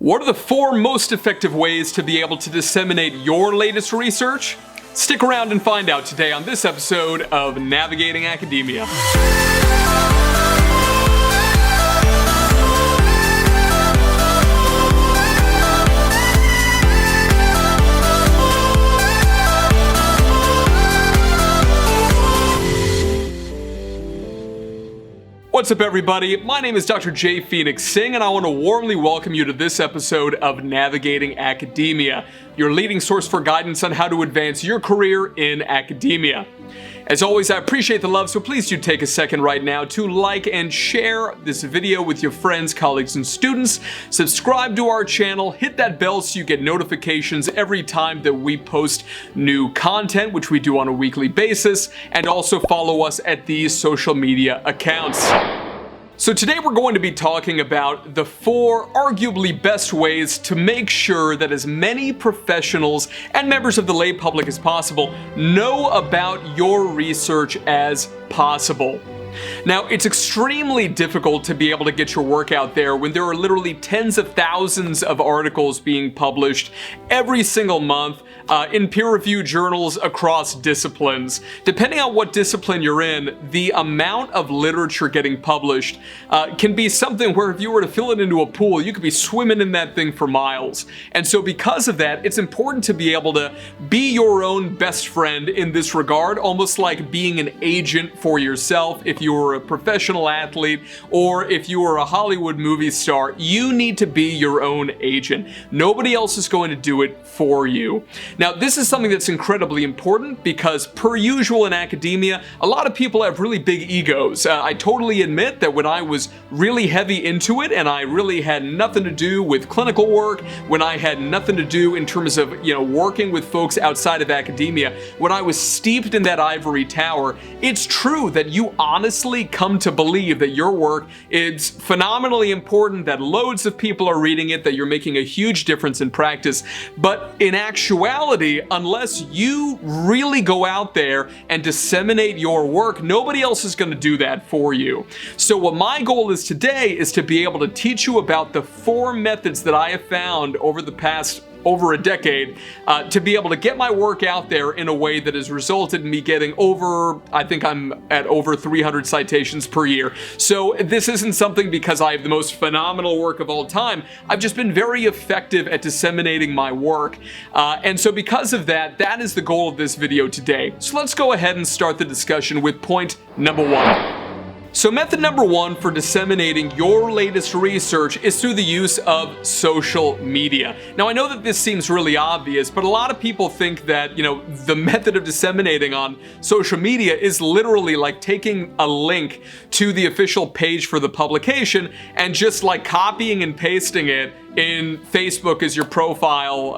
What are the 4 most effective ways to be able to disseminate your latest research? Stick around and find out today on this episode of Navigating Academia. What's up, everybody? My name is Dr. Phoenix Singh, and I want to warmly welcome you to this episode of Navigating Academia, your leading source for guidance on how to advance your career in academia. As always, I appreciate the love, so please do take a second right now to like and share this video with your friends, colleagues, and students. Subscribe to our channel, hit that bell so you get notifications every time that we post new content, which we do on a weekly basis, and also follow us at these social media accounts. So today we're going to be talking about the 4 arguably best ways to make sure that as many professionals and members of the lay public as possible know about your research as possible. Now, it's extremely difficult to be able to get your work out there when there are literally tens of thousands of articles being published every single month in peer-reviewed journals across disciplines. Depending on what discipline you're in, the amount of literature getting published can be something where if you were to fill it into a pool, you could be swimming in that thing for miles. And so because of that, it's important to be able to be your own best friend in this regard, almost like being an agent for yourself. If you were a professional athlete or if you were a Hollywood movie star, you need to be your own agent. Nobody else is going to do it for you. Now, this is something that's incredibly important because, per usual in academia, a lot of people have really big egos. I totally admit that when I was really heavy into it and I really had nothing to do with clinical work, when I had nothing to do in terms of, working with folks outside of academia, when I was steeped in that ivory tower, it's true that you honestly come to believe that your work is phenomenally important, that loads of people are reading it, that you're making a huge difference in practice. But in actuality, unless you really go out there and disseminate your work, nobody else is going to do that for you. So what my goal is today is to be able to teach you about the 4 methods that I have found over the past over a decade to be able to get my work out there in a way that has resulted in me getting I think I'm at over 300 citations per year. So this isn't something because I have the most phenomenal work of all time. I've just been very effective at disseminating my work. And so because of that, that is the goal of this video today. So let's go ahead and start the discussion with point number 1. So method number 1 for disseminating your latest research is through the use of social media. Now, I know that this seems really obvious, but a lot of people think that, the method of disseminating on social media is literally like taking a link to the official page for the publication and just like copying and pasting it in Facebook as your profile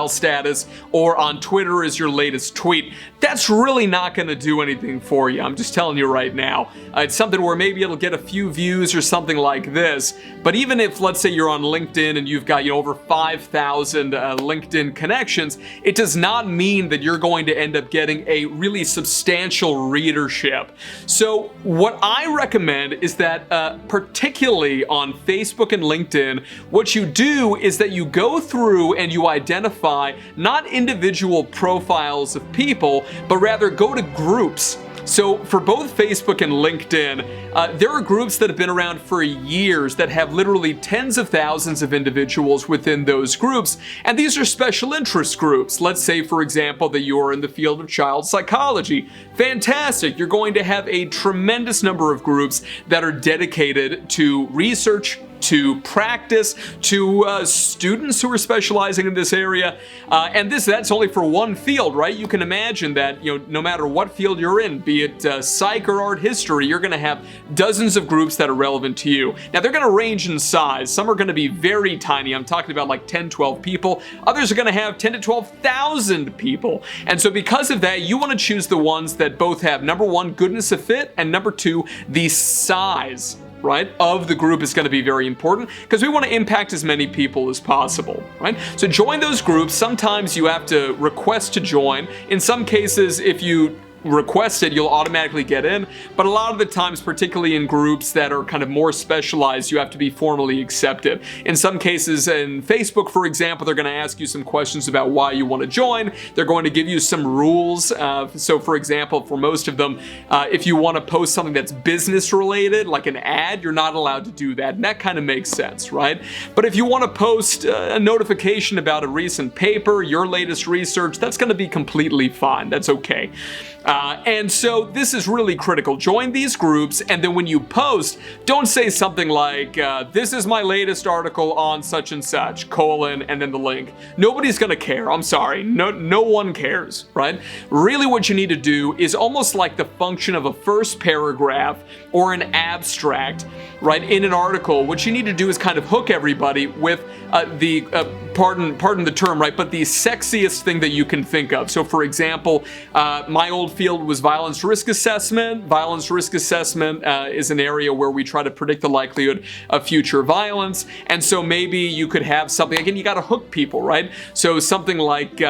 status, or on Twitter as your latest tweet. That's really not going to do anything for you. I'm just telling you right now. It's something where maybe it'll get a few views or something like this. But even if, let's say, you're on LinkedIn and you've got over 5,000 LinkedIn connections, it does not mean that you're going to end up getting a really substantial readership. So what I recommend is that, particularly on Facebook and LinkedIn, what you do is that you go through and you identify not individual profiles of people, but rather go to groups. So for both Facebook and LinkedIn, there are groups that have been around for years that have literally tens of thousands of individuals within those groups. And these are special interest groups. Let's say, for example, that you're in the field of child psychology. Fantastic. You're going to have a tremendous number of groups that are dedicated to research, to practice, to students who are specializing in this area. And that's only for one field, right? You can imagine that, no matter what field you're in, be it psych or art history, you're going to have dozens of groups that are relevant to you. Now, they're going to range in size. Some are going to be very tiny. I'm talking about like 10, 12 people. Others are going to have 10 to 12,000 people. And so because of that, you want to choose the ones that both have, number 1, goodness of fit, and number 2, the size, right, of the group is going to be very important because we want to impact as many people as possible, right? So join those groups. Sometimes you have to request to join. In some cases, if you request it, you'll automatically get in. But a lot of the times, particularly in groups that are kind of more specialized, you have to be formally accepted. In some cases, in Facebook, for example, they're going to ask you some questions about why you want to join. They're going to give you some rules. So for example, for most of them, if you want to post something that's business related, like an ad, you're not allowed to do that. And that kind of makes sense, right? But if you want to post a notification about a recent paper, your latest research, that's going to be completely fine. That's okay. And so this is really critical. Join these groups, and then when you post, don't say something like, this is my latest article on such and such, colon, and then the link. Nobody's gonna care, I'm sorry. No one cares, right? Really what you need to do is almost like the function of a first paragraph or an abstract, right, in an article. What you need to do is kind of hook everybody with pardon the term, right, but the sexiest thing that you can think of. So for example, my old field was violence risk assessment. Violence risk assessment is an area where we try to predict the likelihood of future violence. And so maybe you could have something, again, you got to hook people, right? So something like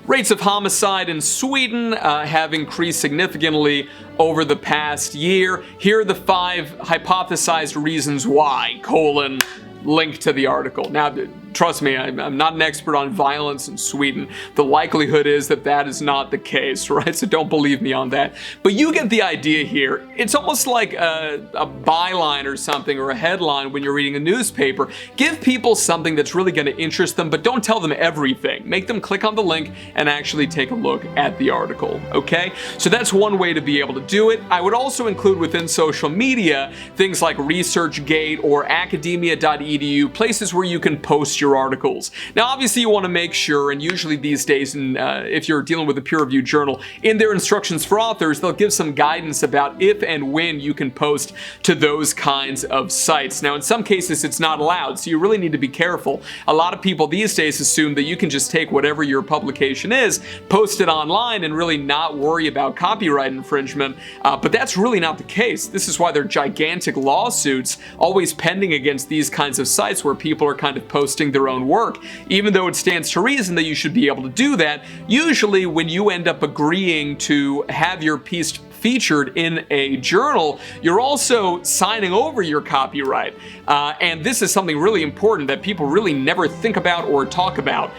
rates of homicide in Sweden have increased significantly over the past year. Here are the 5 hypothesized reasons why, colon, link to the article. Now, trust me, I'm not an expert on violence in Sweden. The likelihood is that that is not the case, right? So don't believe me on that. But you get the idea here. It's almost like a byline or something, or a headline when you're reading a newspaper. Give people something that's really going to interest them, but don't tell them everything. Make them click on the link and actually take a look at the article, okay? So that's one way to be able to do it. I would also include within social media things like ResearchGate or academia.edu, places where you can post your articles. Now, obviously, you want to make sure, and usually these days, if you're dealing with a peer-reviewed journal, in their instructions for authors, they'll give some guidance about if and when you can post to those kinds of sites. Now, in some cases, it's not allowed, so you really need to be careful. A lot of people these days assume that you can just take whatever your publication is, post it online, and really not worry about copyright infringement, but that's really not the case. This is why there are gigantic lawsuits always pending against these kinds of sites where people are kind of posting their own work. Even though it stands to reason that you should be able to do that, usually when you end up agreeing to have your piece featured in a journal, you're also signing over your copyright. And this is something really important that people really never think about or talk about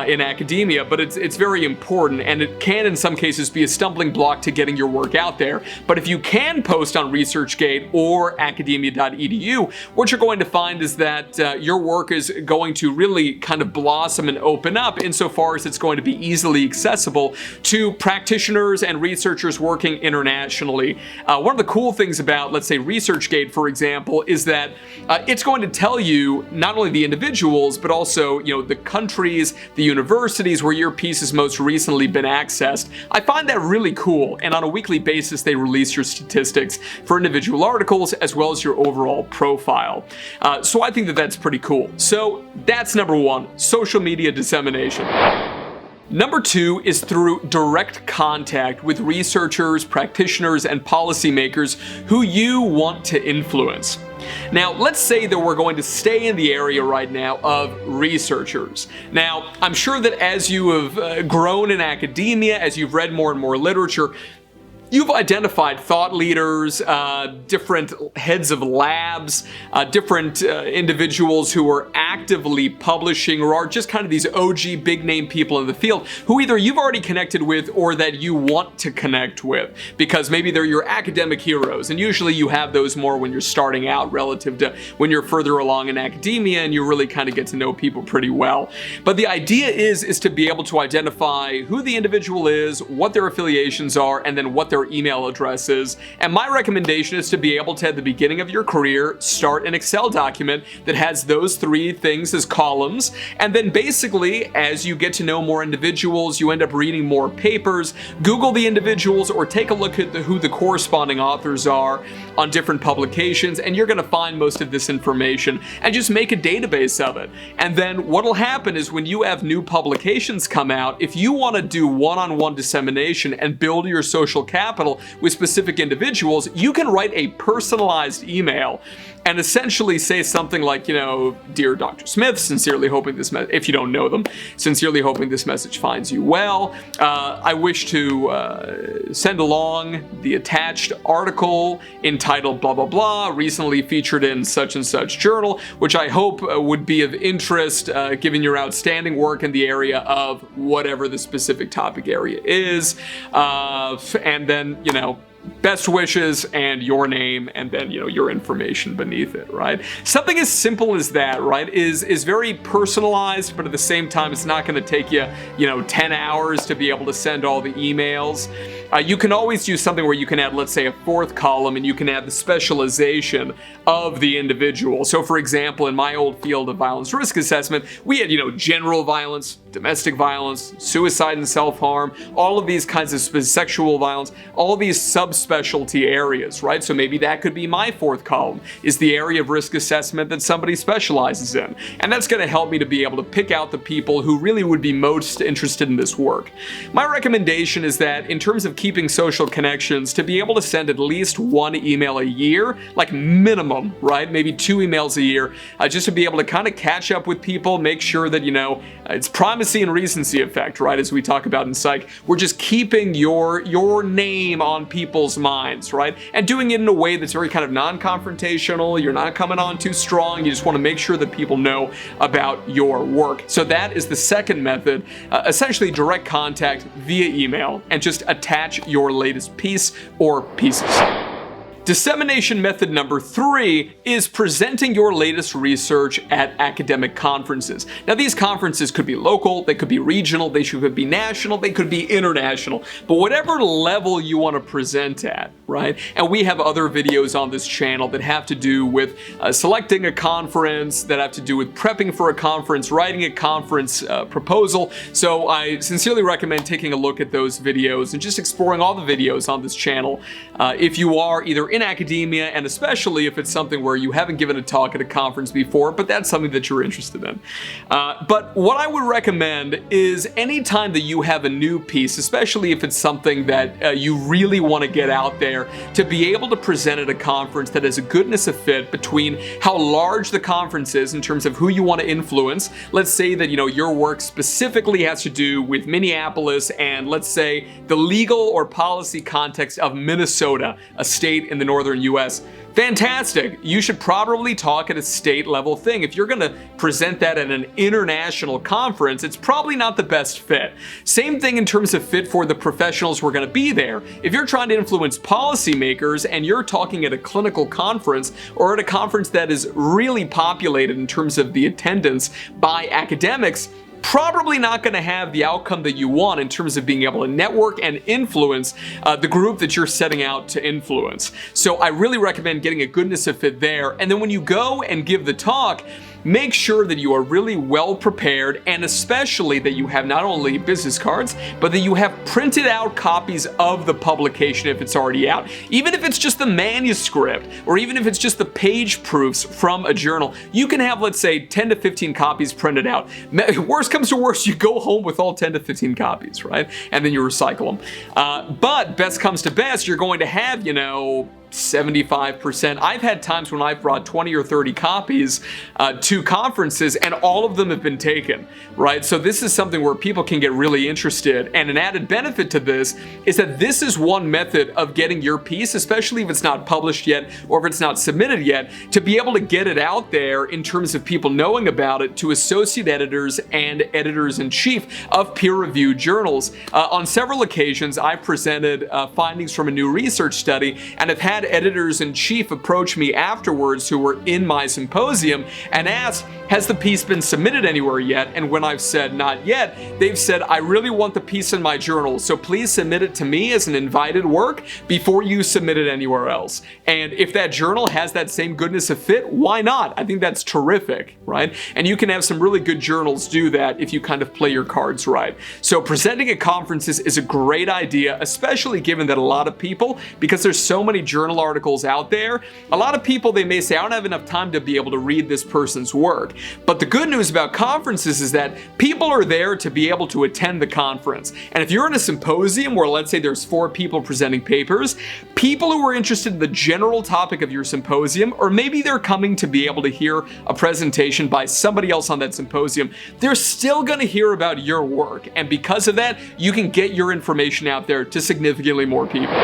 in academia, but it's very important, and it can in some cases be a stumbling block to getting your work out there. But if you can post on ResearchGate or academia.edu, what you're going to find is that your work is going to really kind of blossom and open up insofar as it's going to be easily accessible to practitioners and researchers working internationally. One of the cool things about, let's say, ResearchGate, for example, is that it's going to tell you not only the individuals, but also, the countries, the universities where your piece has most recently been accessed. I find that really cool, and on a weekly basis, they release your statistics for individual articles as well as your overall profile. So I think that that's pretty cool. So that's number 1, social media dissemination. Number 2 is through direct contact with researchers, practitioners, and policymakers who you want to influence. Now, let's say that we're going to stay in the area right now of researchers. Now, I'm sure that as you have grown in academia, as you've read more and more literature, you've identified thought leaders, different heads of labs, different individuals who are actively publishing or are just kind of these OG big name people in the field who either you've already connected with or that you want to connect with because maybe they're your academic heroes. And usually you have those more when you're starting out relative to when you're further along in academia and you really kind of get to know people pretty well. But the idea is to be able to identify who the individual is, what their affiliations are, and then what their email addresses. And my recommendation is to be able to, at the beginning of your career, start an Excel document that has those 3 things as columns. And then basically, as you get to know more individuals, you end up reading more papers, Google the individuals or take a look at who the corresponding authors are on different publications, and you're going to find most of this information and just make a database of it. And then what'll happen is when you have new publications come out, if you want to do one-on-one dissemination and build your social capital with specific individuals, you can write a personalized email and essentially say something like, dear Dr. Smith, sincerely hoping this, if you don't know them, sincerely hoping this message finds you well. I wish to send along the attached article entitled blah, blah, blah, recently featured in such and such journal, which I hope would be of interest given your outstanding work in the area of whatever the specific topic area is. And then, best wishes and your name, and then your information beneath it, right? Something as simple as that, right, is very personalized, but at the same time it's not going to take you 10 hours to be able to send all the emails. You can always use something where you can add, let's say, a fourth column, and you can add the specialization of the individual. So for example, in my old field of violence risk assessment, we had general violence, domestic violence, suicide and self-harm, all of these kinds of sexual violence, all of these subspecialty areas, right? So maybe that could be my fourth column, is the area of risk assessment that somebody specializes in. And that's going to help me to be able to pick out the people who really would be most interested in this work. My recommendation is that in terms of keeping social connections, to be able to send at least one email a year, like minimum, right? Maybe 2 emails a year, just to be able to kind of catch up with people, make sure that, it's primacy and recency effect, right? As we talk about in psych, we're just keeping your name on people's minds, right? And doing it in a way that's very kind of non-confrontational. You're not coming on too strong. You just want to make sure that people know about your work. So that is the second method, essentially direct contact via email, and just attach your latest piece or pieces. Dissemination method number 3 is presenting your latest research at academic conferences. Now, these conferences could be local, they could be regional, they could be national, they could be international, but whatever level you want to present at, right? And we have other videos on this channel that have to do with selecting a conference, that have to do with prepping for a conference, writing a conference proposal. So I sincerely recommend taking a look at those videos and just exploring all the videos on this channel if you are either in academia, and especially if it's something where you haven't given a talk at a conference before, but that's something that you're interested in. But what I would recommend is anytime that you have a new piece, especially if it's something that you really want to get out there, to be able to present at a conference that has a goodness of fit between how large the conference is in terms of who you want to influence. Let's say that your work specifically has to do with Minneapolis, and let's say the legal or policy context of Minnesota, a state in the northern US. Fantastic. You should probably talk at a state level thing. If you're going to present that at an international conference, it's probably not the best fit. Same thing in terms of fit for the professionals who are going to be there. If you're trying to influence policymakers and you're talking at a clinical conference or at a conference that is really populated in terms of the attendance by academics, probably not going to have the outcome that you want in terms of being able to network and influence the group that you're setting out to influence. So I really recommend getting a goodness of fit there. And then when you go and give the talk, make sure that you are really well prepared, and especially that you have not only business cards, but that you have printed out copies of the publication if it's already out. Even if it's just the manuscript, or even if it's just the page proofs from a journal, you can have, let's say, 10 to 15 copies printed out. Worst comes to worst, you go home with all 10 to 15 copies, right? And then you recycle them. But best comes to best, you're going to have, 75%. I've had times when I've brought 20 or 30 copies to conferences, and all of them have been taken, right? So this is something where people can get really interested. And an added benefit to this is that this is one method of getting your piece, especially if it's not published yet or if it's not submitted yet, to be able to get it out there in terms of people knowing about it to associate editors and editors-in-chief of peer-reviewed journals. On several occasions, I've presented findings from a new research study, and have had editors-in-chief approach me afterwards who were in my symposium and asked, has the piece been submitted anywhere yet? And when I've said not yet, they've said, I really want the piece in my journal, so please submit it to me as an invited work before you submit it anywhere else. And if that journal has that same goodness of fit, why not? I think that's terrific, right? And you can have some really good journals do that if you kind of play your cards right. So presenting at conferences is a great idea, especially given that a lot of people, because there's so many journal articles out there, a lot of people, they may say, I don't have enough time to be able to read this person's work. But the good news about conferences is that people are there to be able to attend the conference. And if you're in a symposium where, let's say, there's 4 people presenting papers, people who are interested in the general topic of your symposium, or maybe they're coming to be able to hear a presentation by somebody else on that symposium, they're still going to hear about your work. And because of that, you can get your information out there to significantly more people.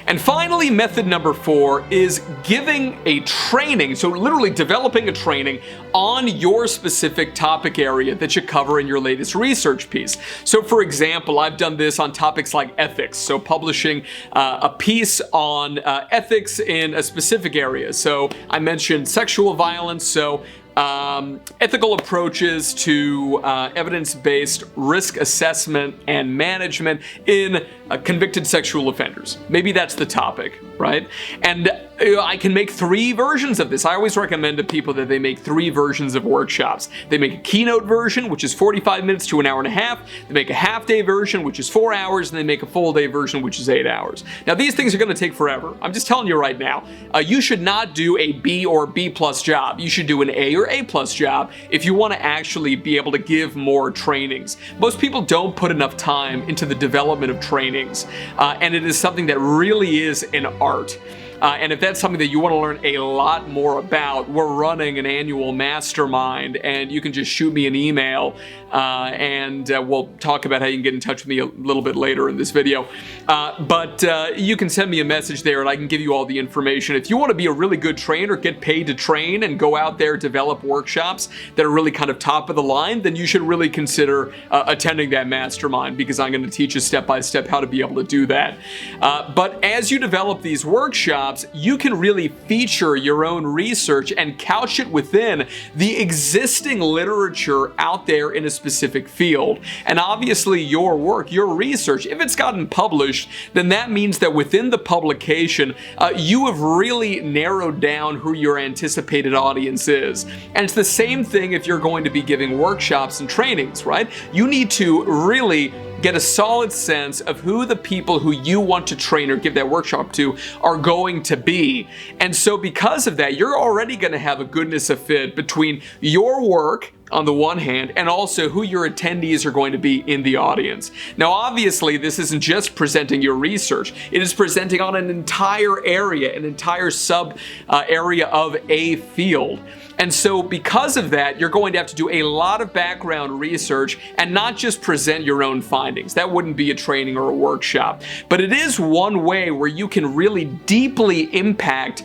And finally, method number 4 is giving a training, so literally developing a training on your specific topic area that you cover in your latest research piece. So for example, I've done this on topics like ethics, so publishing a piece on ethics in a specific area. So I mentioned sexual violence, so ethical approaches to evidence-based risk assessment and management in convicted sexual offenders. Maybe that's the topic, right? And I can make 3 versions of this. I always recommend to people that they make 3 versions of workshops. They make a keynote version, which is 45 minutes to an hour and a half. They make a half-day version, which is 4 hours, and they make a full-day version, which is 8 hours. Now, these things are going to take forever. I'm just telling you right now. You should not do a B or B+ job. You should do an A or A+ job if you want to actually be able to give more trainings. Most people don't put enough time into the development of trainings, and it is something that really is an art. And if that's something that you want to learn a lot more about, we're running an annual mastermind, and you can just shoot me an email, and we'll talk about how you can get in touch with me a little bit later in this video. But you can send me a message there, and I can give you all the information. If you want to be a really good trainer, get paid to train, and go out there, develop workshops that are really kind of top of the line, then you should really consider attending that mastermind, because I'm going to teach you step by step how to be able to do that. But as you develop these workshops, you can really feature your own research and couch it within the existing literature out there in a specific field. And obviously your work, your research, if it's gotten published, then that means that within the publication, you have really narrowed down who your anticipated audience is. And it's the same thing if you're going to be giving workshops and trainings, right? You need to really get a solid sense of who the people who you want to train or give that workshop to are going to be. And so because of that, you're already going to have a goodness of fit between your work on the one hand, and also who your attendees are going to be in the audience. Now, obviously, this isn't just presenting your research. It is presenting on an entire area, an entire sub area of a field. And so because of that, you're going to have to do a lot of background research and not just present your own findings. That wouldn't be a training or a workshop. But it is one way where you can really deeply impact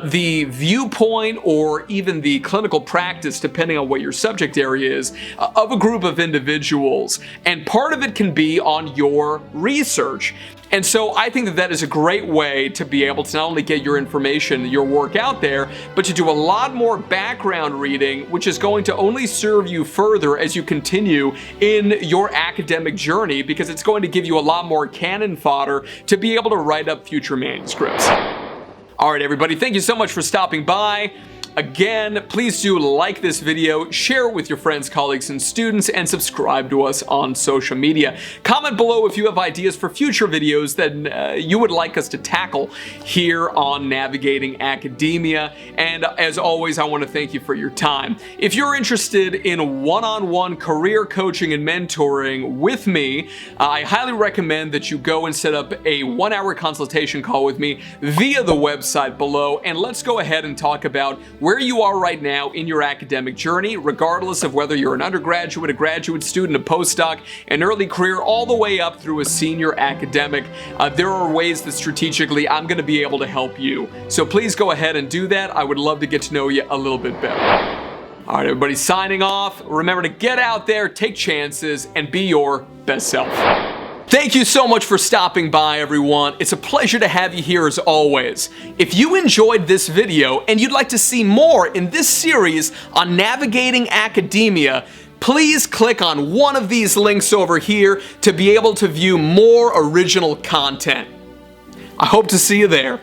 the viewpoint or even the clinical practice, depending on what your subject area is, of a group of individuals. And part of it can be on your research. And so I think that that is a great way to be able to not only get your information, your work out there, but to do a lot more background reading, which is going to only serve you further as you continue in your academic journey, because it's going to give you a lot more cannon fodder to be able to write up future manuscripts. All right, everybody, thank you so much for stopping by. Again, please do like this video, share it with your friends, colleagues, and students, and subscribe to us on social media. Comment below if you have ideas for future videos that you would like us to tackle here on Navigating Academia. And as always, I want to thank you for your time. If you're interested in one-on-one career coaching and mentoring with me, I highly recommend that you go and set up a 1-hour consultation call with me via the website below, and let's go ahead and talk about where you are right now in your academic journey, regardless of whether you're an undergraduate, a graduate student, a postdoc, an early career, all the way up through a senior academic. There are ways that strategically I'm going to be able to help you. So please go ahead and do that. I would love to get to know you a little bit better. All right, everybody, signing off. Remember to get out there, take chances, and be your best self. Thank you so much for stopping by, everyone. It's a pleasure to have you here as always. If you enjoyed this video and you'd like to see more in this series on navigating academia, please click on one of these links over here to be able to view more original content. I hope to see you there.